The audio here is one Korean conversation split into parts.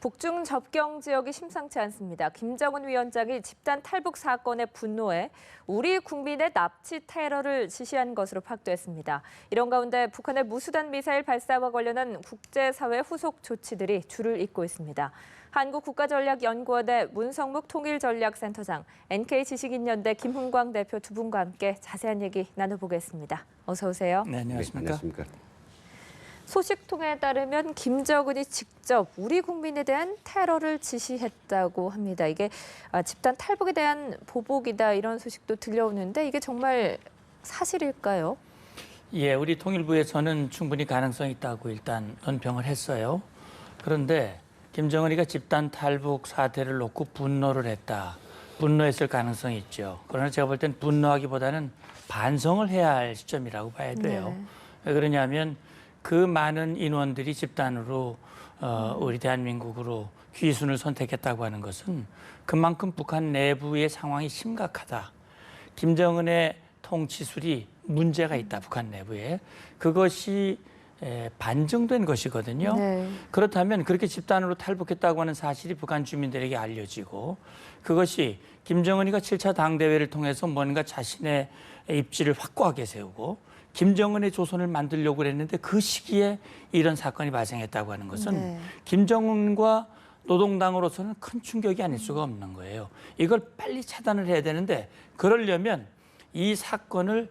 북중 접경 지역이 심상치 않습니다. 김정은 위원장이 집단 탈북 사건에 분노해 우리 국민의 납치 테러를 지시한 것으로 파악됐습니다. 이런 가운데 북한의 무수단 미사일 발사와 관련한 국제사회 후속 조치들이 줄을 잇고 있습니다. 한국국가전략연구원의 문성묵 통일전략센터장, NK지식인연대 김훈광 대표 두 분과 함께 자세한 얘기 나눠보겠습니다. 어서 오세요. 네, 안녕하십니까. 네, 안녕하십니까. 소식통에 따르면 김정은이 직접 우리 국민에 대한 테러를 지시했다고 합니다. 이게 집단 탈북에 대한 보복이다 이런 소식도 들려오는데 이게 정말 사실일까요? 예, 우리 통일부에서는 충분히 가능성이 있다고 일단 논평을 했어요. 그런데 김정은이가 집단 탈북 사태를 놓고 분노를 했다. 분노했을 가능성이 있죠. 그러나 제가 볼 땐 분노하기보다는 반성을 해야 할 시점이라고 봐야 돼요. 네. 왜 그러냐면 그 많은 인원들이 집단으로 우리 대한민국으로 귀순을 선택했다고 하는 것은 그만큼 북한 내부의 상황이 심각하다. 김정은의 통치술이 문제가 있다, 북한 내부에. 그것이 반증된 것이거든요. 네. 그렇다면 그렇게 집단으로 탈북했다고 하는 사실이 북한 주민들에게 알려지고 그것이 김정은이가 7차 당대회를 통해서 뭔가 자신의 입지를 확고하게 세우고 김정은의 조선을 만들려고 그랬는데 그 시기에 이런 사건이 발생했다고 하는 것은 네. 김정은과 노동당으로서는 큰 충격이 아닐 수가 없는 거예요. 이걸 빨리 차단을 해야 되는데 그러려면 이 사건을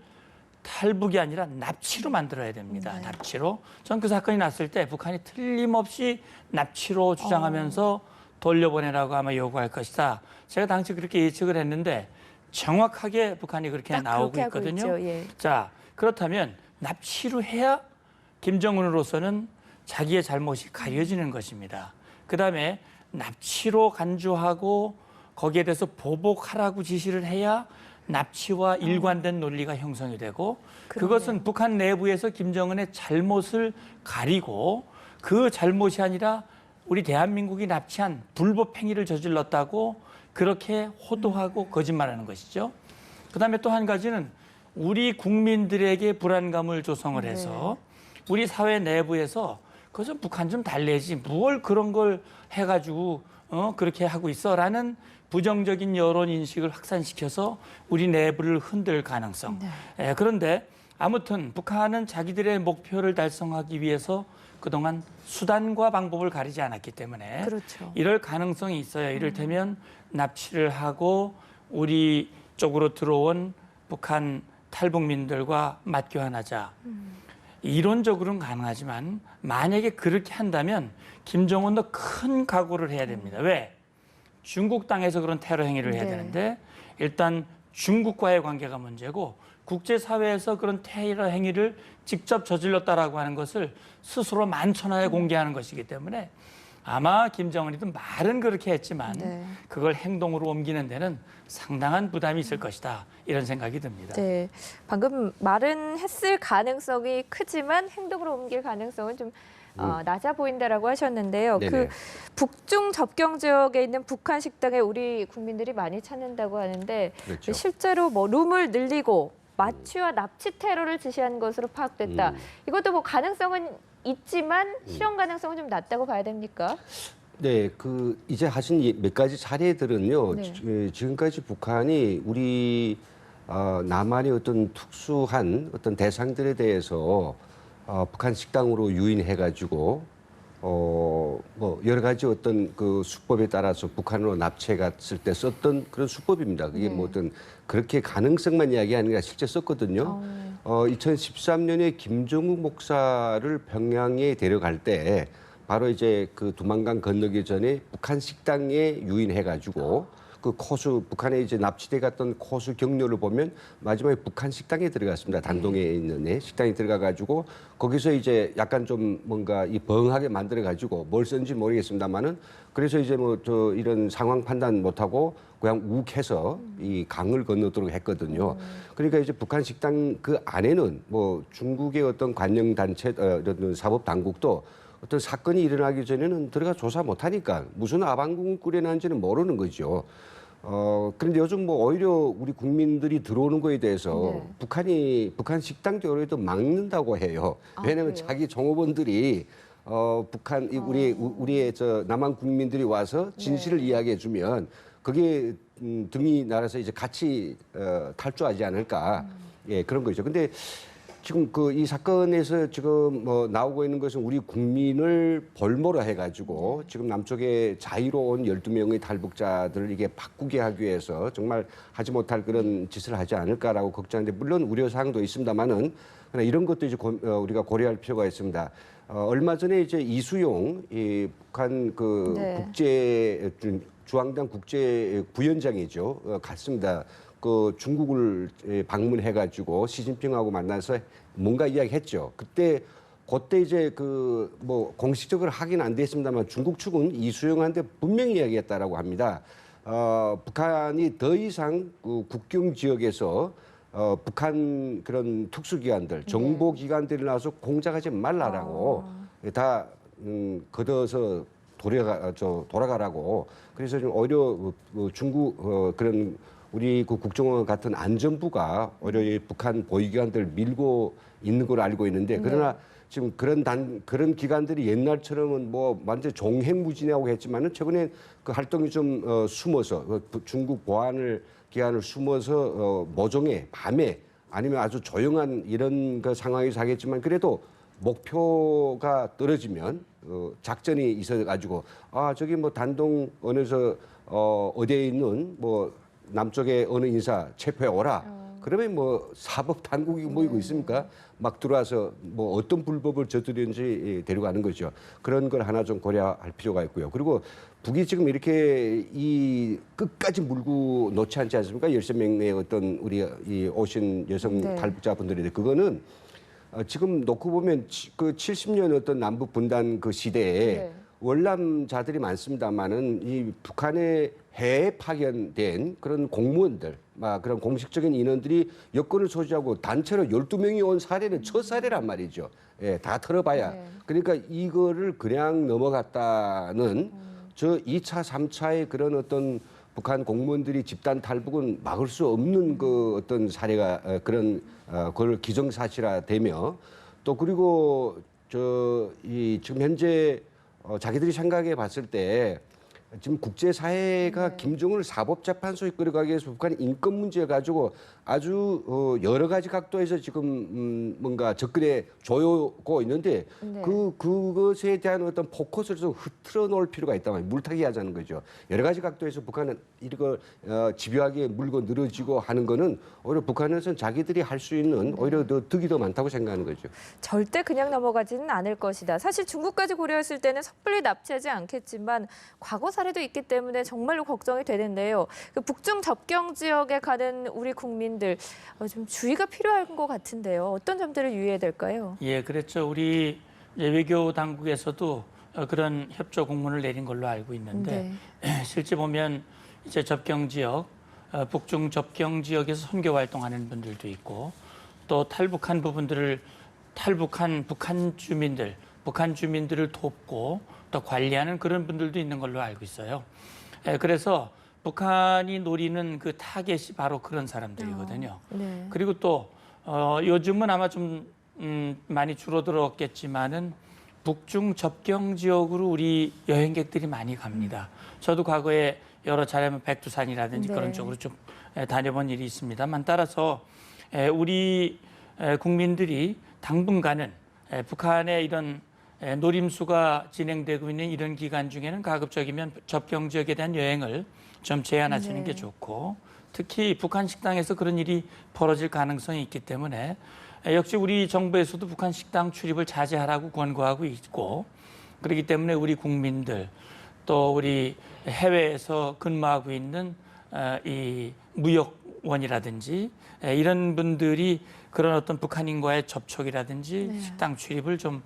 탈북이 아니라 납치로 만들어야 됩니다. 네. 납치로. 전 그 사건이 났을 때 북한이 틀림없이 납치로 주장하면서 돌려보내라고 아마 요구할 것이다. 제가 당시 그렇게 예측을 했는데 정확하게 북한이 그렇게 나오고 그렇게 하고 있거든요. 있죠. 예. 자, 그렇다면 납치로 해야 김정은으로서는 자기의 잘못이 가려지는 것입니다. 그다음에 납치로 간주하고 거기에 대해서 보복하라고 지시를 해야 납치와 일관된 논리가 형성이 되고 그것은 북한 내부에서 김정은의 잘못을 가리고 그 잘못이 아니라 우리 대한민국이 납치한 불법 행위를 저질렀다고 그렇게 호도하고 거짓말하는 것이죠. 그다음에 또 한 가지는 우리 국민들에게 불안감을 조성을 해서 우리 사회 내부에서 그저 북한 좀 달래지 뭘 그런 걸 해가지고 그렇게 하고 있어라는 부정적인 여론 인식을 확산시켜서 우리 내부를 흔들 가능성. 네. 그런데 아무튼 북한은 자기들의 목표를 달성하기 위해서 그동안 수단과 방법을 가리지 않았기 때문에 그렇죠. 이럴 가능성이 있어요. 이를테면 납치를 하고 우리 쪽으로 들어온 북한 탈북민들과 맞교환하자. 이론적으로는 가능하지만 만약에 그렇게 한다면 김정은도 큰 각오를 해야 됩니다. 왜? 중국 땅에서 그런 테러 행위를 해야 네. 되는데 일단 중국과의 관계가 문제고 국제사회에서 그런 테러 행위를 직접 저질렀다라고 하는 것을 스스로 만천하에 공개하는 것이기 때문에 아마 김정은이도 말은 그렇게 했지만 네. 그걸 행동으로 옮기는 데는 상당한 부담이 있을 것이다. 이런 생각이 듭니다. 네, 방금 말은 했을 가능성이 크지만 행동으로 옮길 가능성은 좀 낮아 보인다라고 하셨는데요. 네네. 그 북중 접경 지역에 있는 북한 식당에 우리 국민들이 많이 찾는다고 하는데 그렇죠. 실제로 뭐 룸을 늘리고 마취와 납치 테러를 지시한 것으로 파악됐다. 이것도 뭐 가능성은 있지만 실현 가능성은 좀 낮다고 봐야 됩니까? 네, 그 이제 하신 몇 가지 사례들은요. 네. 지금까지 북한이 우리 남한의 어떤 특수한 어떤 대상들에 대해서 북한 식당으로 유인해가지고 뭐 여러 가지 어떤 그 수법에 따라서 북한으로 납치해 갔을 때 썼던 그런 수법입니다. 그게 뭐 어떤 그렇게 가능성만 이야기하는 게 아니라 실제 썼거든요. 2013년에 김정욱 목사를 평양에 데려갈 때 바로 이제 그 두만강 건너기 전에 북한 식당에 유인해가지고 그 코수 북한에 이제 납치돼 갔던 코수 경로를 보면 마지막에 북한 식당에 들어갔습니다. 단동에 있는 식당에 들어가가지고 거기서 이제 약간 좀 뭔가 이 벙하게 만들어가지고 뭘 썼는지 모르겠습니다만은 그래서 이제 뭐 저 이런 상황 판단 못하고 그냥 욱해서 이 강을 건너도록 했거든요. 그러니까 이제 북한 식당 그 안에는 뭐 중국의 어떤 관영 단체 어떤 사법 당국도 어떤 사건이 일어나기 전에는 들어가 조사 못하니까 무슨 아방궁을 꾸려놨는지는 모르는 거죠. 그런데 요즘 뭐 오히려 우리 국민들이 들어오는 거에 대해서 북한 식당 쪽으로도 막는다고 해요. 왜냐하면 그래요? 자기 종업원들이 북한 우리의 저 남한 국민들이 와서 진실을 이야기해 주면 그게 등이 나라서 이제 같이 탈주하지 않을까. 예, 그런 거죠. 근데 지금 이 사건에서 지금 뭐 나오고 있는 것은 우리 국민을 볼모로 해가지고 지금 남쪽에 자유로운 12명의 탈북자들을 이게 바꾸게 하기 위해서 정말 하지 못할 그런 짓을 하지 않을까라고 걱정하는데 물론 우려사항도 있습니다만은 그러나 이런 것도 이제 우리가 고려할 필요가 있습니다. 얼마 전에 이제 이수용 북한 국제 주한당 국제 부위원장이죠. 갔습니다. 중국을 방문해가지고 시진핑하고 만나서 뭔가 이야기했죠. 그때 이제 공식적으로 확인 안 됐습니다만 중국 측은 이수용한테 분명히 이야기했다라고 합니다. 북한이 더 이상 국경 지역에서 북한 그런 특수기관들, 정보기관들이 나와서 공작하지 말라라고 다 걷어서 돌아가라고. 그래서 좀 오히려 중국 그런 우리 국정원 같은 안전부가 오히려 이 북한 보위기관들을 밀고 있는 걸로 알고 있는데 그러나 지금 그런 기관들이 옛날처럼은 뭐 완전 종횡무진하고 했지만은 최근에 그 활동이 좀 숨어서 중국 기관을 숨어서 모종에 밤에 아니면 아주 조용한 이런 그 상황에서 하겠지만 그래도 목표가 떨어지면 작전이 있어가지고 저기 뭐 단동 어느서 어디에 있는 뭐 남쪽에 어느 인사 체포해 오라. 그러면 뭐 사법 당국이 모이고 있습니까? 막 들어와서 뭐 어떤 불법을 저지르는지 데려가는 거죠. 그런 걸 하나 좀 고려할 필요가 있고요. 그리고 북이 지금 이렇게 이 끝까지 물고 놓지 않지 않습니까? 13명의 어떤 우리 이 오신 여성 탈북자분들인데 그거는 지금 놓고 보면 그 70년 어떤 남북 분단 그 시대에 월남자들이 많습니다만은 이 북한에 해외 파견된 그런 공무원들, 그런 공식적인 인원들이 여권을 소지하고 단체로 12명이 온 사례는 첫 사례란 말이죠. 예, 다 털어봐야. 그러니까 이거를 그냥 넘어갔다는 저 2차, 3차의 그런 어떤 북한 공무원들이 집단 탈북은 막을 수 없는 그 어떤 사례가 그런 그걸 기정사실화되며 또 그리고 지금 현재 자기들이 생각해 봤을 때 지금 국제사회가 김정은을 사법재판소에 끌어가기 위해서 북한의 인권 문제 가지고 아주 여러 가지 각도에서 지금 뭔가 접근해 줘오고 있는데 그것에 대한 어떤 포커스를 좀 흐트러 놓을 필요가 있다 말이에요. 물타기 하자는 거죠. 여러 가지 각도에서 북한은 이거 집요하게 물고 늘어지고 하는 거는 오히려 북한에서는 자기들이 할 수 있는 오히려 더 득이 더 많다고 생각하는 거죠. 절대 그냥 넘어가지는 않을 것이다. 사실 중국까지 고려했을 때는 섣불리 납치하지 않겠지만 과거 사례도 있기 때문에 정말로 걱정이 되는데요. 그 북중 접경 지역에 가는 우리 국민들 좀 주의가 필요한 것 같은데요. 어떤 점들을 유의해야 될까요? 예, 그렇죠. 우리 이제 외교 당국에서도 그런 협조 공문을 내린 걸로 알고 있는데 실제 보면 이제 접경 지역, 북중 접경 지역에서 선교 활동하는 분들도 있고 또 탈북한 부분들을 탈북한 북한 주민들을 돕고 또 관리하는 그런 분들도 있는 걸로 알고 있어요. 그래서 북한이 노리는 그 타겟이 바로 그런 사람들이거든요. 그리고 또 요즘은 아마 좀 많이 줄어들었겠지만은 북중 접경 지역으로 우리 여행객들이 많이 갑니다. 저도 과거에 여러 차례 백두산이라든지 그런 쪽으로 좀 다녀본 일이 있습니다만 따라서 우리 국민들이 당분간은 북한의 이런 노림수가 진행되고 있는 이런 기간 중에는 가급적이면 접경 지역에 대한 여행을 좀 제한하시는 게 좋고 특히 북한 식당에서 그런 일이 벌어질 가능성이 있기 때문에 역시 우리 정부에서도 북한 식당 출입을 자제하라고 권고하고 있고 그렇기 때문에 우리 국민들 또 우리 해외에서 근무하고 있는 이 무역원이라든지 이런 분들이 그런 어떤 북한인과의 접촉이라든지 식당 출입을 좀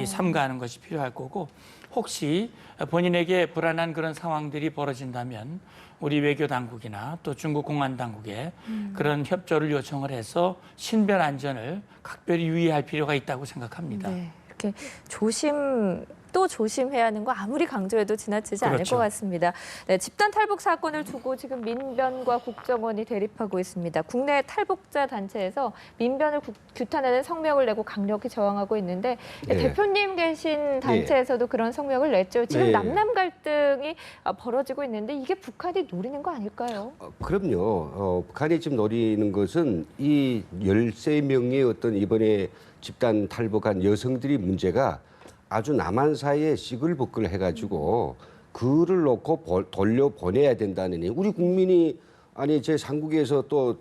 삼가하는 것이 필요할 거고 혹시 본인에게 불안한 그런 상황들이 벌어진다면 우리 외교 당국이나 또 중국 공안 당국에 그런 협조를 요청을 해서 신변 안전을 각별히 유의할 필요가 있다고 생각합니다. 이렇게 조심 또 조심해야 하는 거 아무리 강조해도 지나치지 않을 그렇죠. 것 같습니다. 네, 집단 탈북 사건을 두고 지금 민변과 국정원이 대립하고 있습니다. 국내 탈북자 단체에서 민변을 규탄하는 성명을 내고 강력히 저항하고 있는데 네. 대표님 계신 단체에서도 그런 성명을 냈죠. 지금 네. 남남 갈등이 벌어지고 있는데 이게 북한이 노리는 거 아닐까요? 그럼요. 북한이 지금 노리는 것은 이 13명의 어떤 이번에 집단 탈북한 여성들이 문제가 아주 남한 사이에 시끌벅글 해가지고 그를 놓고 돌려보내야 된다느니 우리 국민이 아니 제 상국에서 또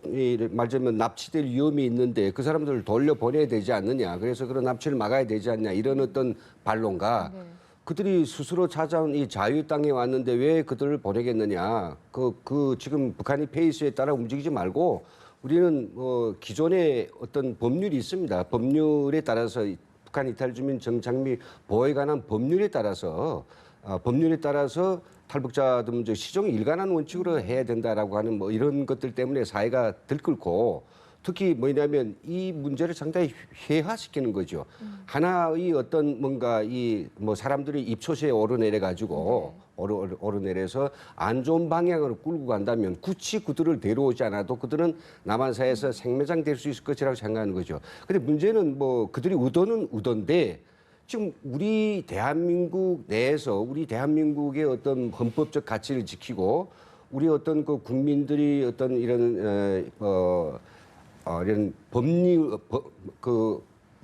말하자면 납치될 위험이 있는데 그 사람들을 돌려보내야 되지 않느냐. 그래서 그런 납치를 막아야 되지 않냐. 이런 어떤 반론가. 그들이 스스로 찾아온 이 자유 땅에 왔는데 왜 그들을 보내겠느냐. 지금 북한이 페이스에 따라 움직이지 말고 우리는 기존의 어떤 법률이 있습니다. 법률에 따라서 북한 이탈 주민 정착 및 보호에 관한 법률에 따라서 탈북자들 문제 시종이 일관한 원칙으로 해야 된다라고 하는 뭐 이런 것들 때문에 사회가 들끓고 특히 뭐냐면 이 문제를 상당히 회화시키는 거죠. 하나의 어떤 뭔가 이 뭐 사람들이 입초시에 오르내려 가지고 오르내려서 안 좋은 방향으로 끌고 간다면 굳이 그들을 데려오지 않아도 그들은 남한 사회에서 생매장 될 수 있을 것이라고 생각하는 거죠. 근데 문제는 뭐 그들이 의도는 의도인데 지금 우리 대한민국 내에서 우리 대한민국의 어떤 헌법적 가치를 지키고 우리 어떤 그 국민들이 어떤 이런 이런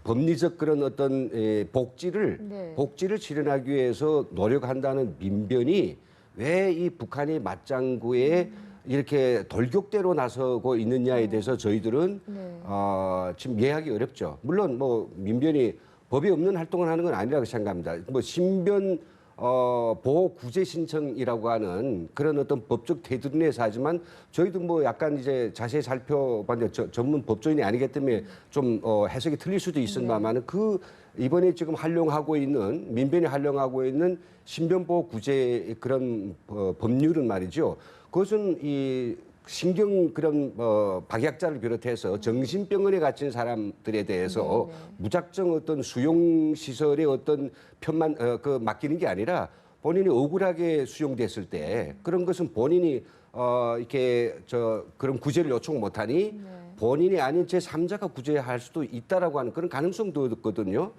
법리적 그런 어떤 복지를 실현하기 위해서 노력한다는 민변이 왜 이 북한의 맞장구에 이렇게 돌격대로 나서고 있느냐에 대해서 저희들은 지금 이해하기 어렵죠. 물론 뭐 민변이 법이 없는 활동을 하는 건 아니라고 생각합니다. 뭐 신변 보호 구제 신청이라고 하는 그런 어떤 법적 테두리에서 하지만 저희도 뭐 약간 이제 자세히 살펴봤는데 전문 법조인이 아니기 때문에 좀 해석이 틀릴 수도 있습니다만은 그 이번에 지금 활용하고 있는 민변이 활용하고 있는 신변 보호 구제 그런 법률은 말이죠. 그것은 이 신경 그런 박약자를 비롯해서 정신병원에 갇힌 사람들에 대해서 무작정 어떤 수용 시설의 어떤 편만 맡기는 게 아니라 본인이 억울하게 수용됐을 때 그런 것은 본인이 이렇게 그런 구제를 요청 못하니 본인이 아닌 제3자가 구제할 수도 있다라고 하는 그런 가능성도 있거든요.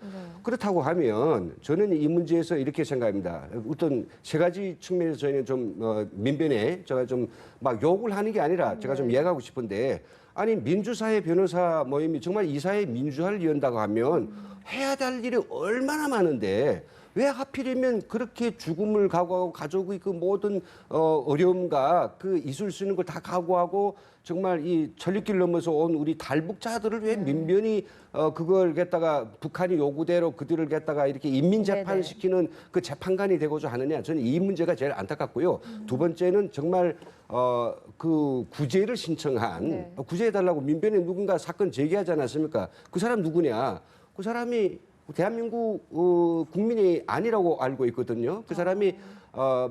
그렇다고 하면 저는 이 문제에서 이렇게 생각합니다. 어떤 세 가지 측면에서 저희는 좀 민변에 제가 좀 막 욕을 하는 게 아니라 제가 좀 이야기하고 싶은데 아니 민주사회 변호사 모임이 정말 이 사회 민주화를 이룬다고 하면 해야 될 일이 얼마나 많은데 왜 하필이면 그렇게 죽음을 각오하고 가족의 그 모든 어려움과 그 있을 수 있는 걸 다 각오하고 정말 이 천리길 넘어서 온 우리 탈북자들을 왜 민변이 그걸 갖다가 북한이 요구대로 그들을 갖다가 이렇게 인민 재판시키는 그 재판관이 되고자 하느냐 저는 이 문제가 제일 안타깝고요. 두 번째는 정말 그 구제를 신청한 구제해달라고 민변에 누군가 사건 제기하지 않았습니까? 그 사람 누구냐? 그 사람이 대한민국 국민이 아니라고 알고 있거든요. 그 사람이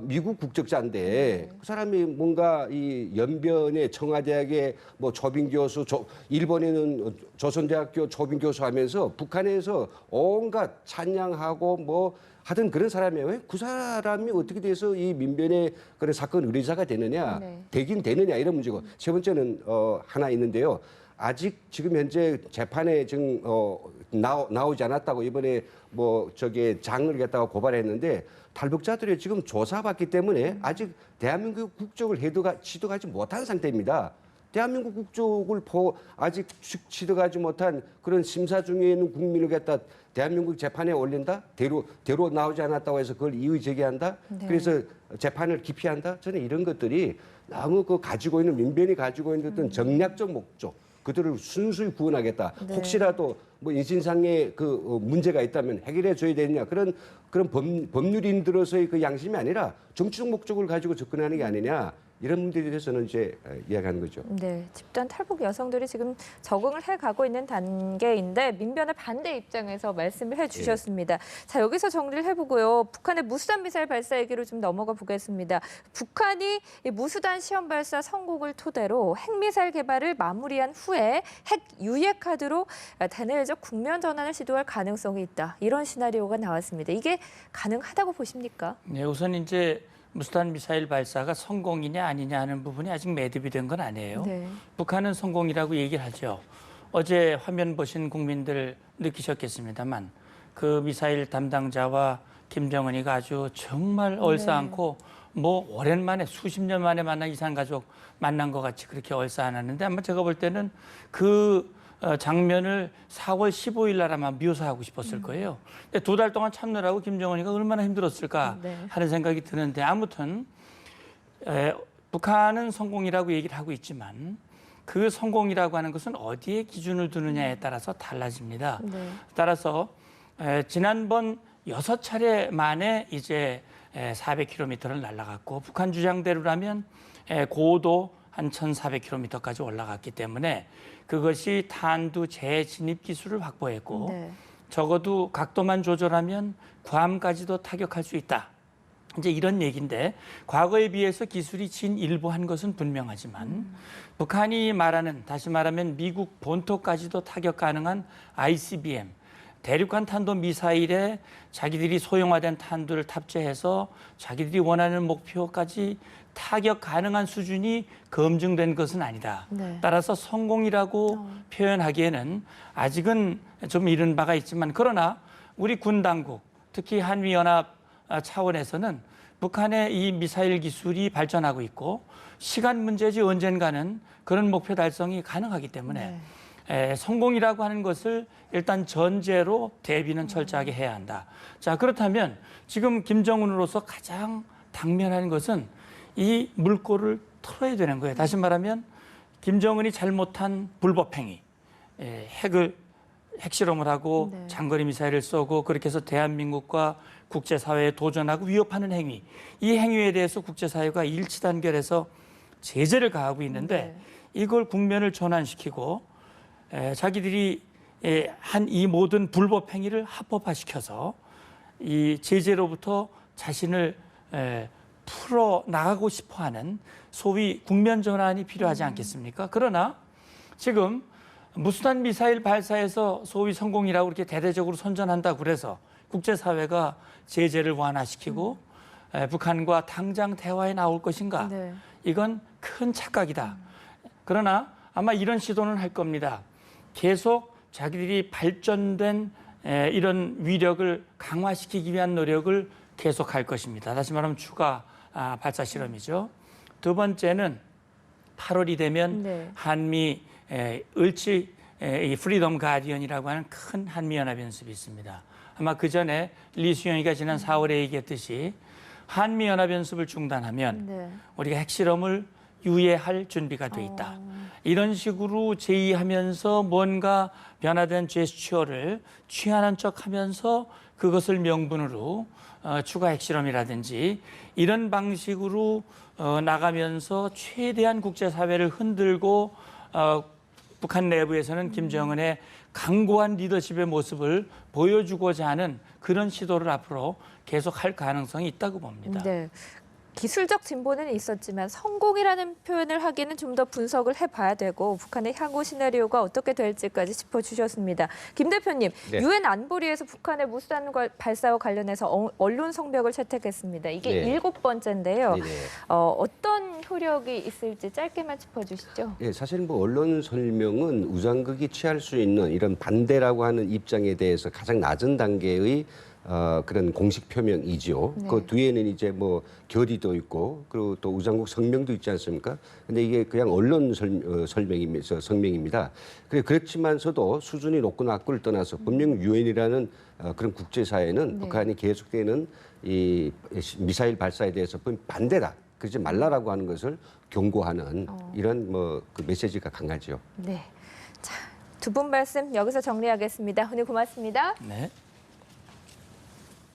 미국 국적자인데 그 사람이 뭔가 이 연변의 청와대학의 뭐 조빈 교수, 일본에는 조선대학교 조빈 교수 하면서 북한에서 온갖 찬양하고 뭐 하던 그런 사람이에요. 왜 그 사람이 어떻게 돼서 이 민변의 그런 사건 의뢰자가 되느냐, 되긴 되느냐 이런 문제고. 세 번째는 하나 있는데요. 아직 지금 현재 재판에 지금 나오지 않았다고 이번에 뭐 저기 장을 갖다가 고발했는데 탈북자들이 지금 조사받기 때문에 아직 대한민국 국적을 취득하지 못한 상태입니다. 대한민국 국적을 아직 취득하지 못한 그런 심사 중에 있는 국민을 갖다 대한민국 재판에 올린다? 대로 나오지 않았다고 해서 그걸 이의 제기한다? 그래서 재판을 기피한다? 저는 이런 것들이 너무 가지고 있는 민변이 가지고 있는 어떤 정략적 목적 그들을 순수히 구원하겠다. 혹시라도 뭐 인신상의 그 문제가 있다면 해결해 줘야 되느냐. 그런 법률인들로서의 그 양심이 아니라 정치적 목적을 가지고 접근하는 게 아니냐. 이런 문제에 대해서는 이제 이야기하는 거죠. 네, 집단 탈북 여성들이 지금 적응을 해가고 있는 단계인데 민변의 반대 입장에서 말씀을 해주셨습니다. 자, 여기서 정리를 해보고요. 북한의 무수단 미사일 발사 얘기로 좀 넘어가 보겠습니다. 북한이 이 무수단 시험 발사 성공을 토대로 핵미사일 개발을 마무리한 후에 핵 유예 카드로 대내외적 국면 전환을 시도할 가능성이 있다. 이런 시나리오가 나왔습니다. 이게 가능하다고 보십니까? 네, 우선 이제 무수단 미사일 발사가 성공이냐 아니냐 하는 부분이 아직 매듭이 된 건 아니에요. 네. 북한은 성공이라고 얘기를 하죠. 어제 화면 보신 국민들 느끼셨겠습니다만 그 미사일 담당자와 김정은이가 아주 정말 얼싸안고 뭐 오랜만에 수십 년 만에 만난 이산가족 만난 것 같이 그렇게 얼싸안았는데 아마 제가 볼 때는 그 장면을 4월 15일 날 아마 묘사하고 싶었을 거예요. 근데 2달 동안 참느라고 김정은이가 얼마나 힘들었을까 하는 생각이 드는데 아무튼 북한은 성공이라고 얘기를 하고 있지만 그 성공이라고 하는 것은 어디에 기준을 두느냐에 따라서 달라집니다. 네. 따라서 지난번 6차례 만에 이제 400km를 날아갔고 북한 주장대로라면 고도 한 1,400km까지 올라갔기 때문에 그것이 탄두 재진입 기술을 확보했고 적어도 각도만 조절하면 괌까지도 타격할 수 있다. 이제 이런 얘기인데 과거에 비해서 기술이 진일보한 것은 분명하지만 북한이 말하는 다시 말하면 미국 본토까지도 타격 가능한 ICBM 대륙간 탄도 미사일에 자기들이 소형화된 탄두를 탑재해서 자기들이 원하는 목표까지 타격 가능한 수준이 검증된 것은 아니다. 따라서 성공이라고 표현하기에는 아직은 좀 이른 바가 있지만 그러나 우리 군 당국 특히 한미연합 차원에서는 북한의 이 미사일 기술이 발전하고 있고 시간 문제지 언젠가는 그런 목표 달성이 가능하기 때문에 성공이라고 하는 것을 일단 전제로 대비는 철저하게 해야 한다. 자, 그렇다면 지금 김정은으로서 가장 당면한 것은 이 물꼬를 털어야 되는 거예요. 다시 말하면 김정은이 잘못한 불법 행위, 핵실험을 하고 장거리 미사일을 쏘고 그렇게 해서 대한민국과 국제사회에 도전하고 위협하는 행위, 이 행위에 대해서 국제사회가 일치단결해서 제재를 가하고 있는데 이걸 국면을 전환시키고 자기들이 한 이 모든 불법 행위를 합법화시켜서 이 제재로부터 자신을 풀어 나가고 싶어하는 소위 국면 전환이 필요하지 않겠습니까? 그러나 지금 무수단 미사일 발사에서 소위 성공이라고 이렇게 대대적으로 선전한다고 그래서 국제사회가 제재를 완화시키고 북한과 당장 대화에 나올 것인가? 이건 큰 착각이다. 그러나 아마 이런 시도는 할 겁니다. 계속 자기들이 발전된 이런 위력을 강화시키기 위한 노력을 계속할 것입니다. 다시 말하면 추가 발사 실험이죠. 두 번째는 8월이 되면 한미 을지 프리덤 가디언이라고 하는 큰 한미연합연습이 있습니다. 아마 그 전에 리수영이가 지난 4월에 얘기했듯이 한미연합연습을 중단하면 우리가 핵실험을 유예할 준비가 돼 있다. 이런 식으로 제의하면서 뭔가 변화된 제스처를 취하는 척하면서 그것을 명분으로 추가 핵실험이라든지 이런 방식으로 나가면서 최대한 국제사회를 흔들고 북한 내부에서는 김정은의 강고한 리더십의 모습을 보여주고자 하는 그런 시도를 앞으로 계속할 가능성이 있다고 봅니다. 기술적 진보는 있었지만 성공이라는 표현을 하기에는 좀 더 분석을 해봐야 되고 북한의 향후 시나리오가 어떻게 될지까지 짚어주셨습니다. 김 대표님, 유엔 안보리에서 북한의 무수단 발사와 관련해서 언론 성명을 채택했습니다. 이게 7번째인데요. 어떤 효력이 있을지 짧게만 짚어주시죠. 사실 뭐 언론 설명은 우장국이 취할 수 있는 이런 반대라고 하는 입장에 대해서 가장 낮은 단계의 그런 공식 표명이죠. 그 뒤에는 이제 뭐 결의도 있고 그리고 또 우장국 성명도 있지 않습니까? 근데 이게 그냥 언론 성명입니다. 그렇지만서도 수준이 높고 낮고를 떠나서 분명 유엔이라는 그런 국제사회는 북한이 계속되는 이 미사일 발사에 대해서 반대다. 그러지 말라라고 하는 것을 경고하는 이런 뭐 그 메시지가 강하죠. 자, 두 분 말씀 여기서 정리하겠습니다. 오늘 고맙습니다. 네.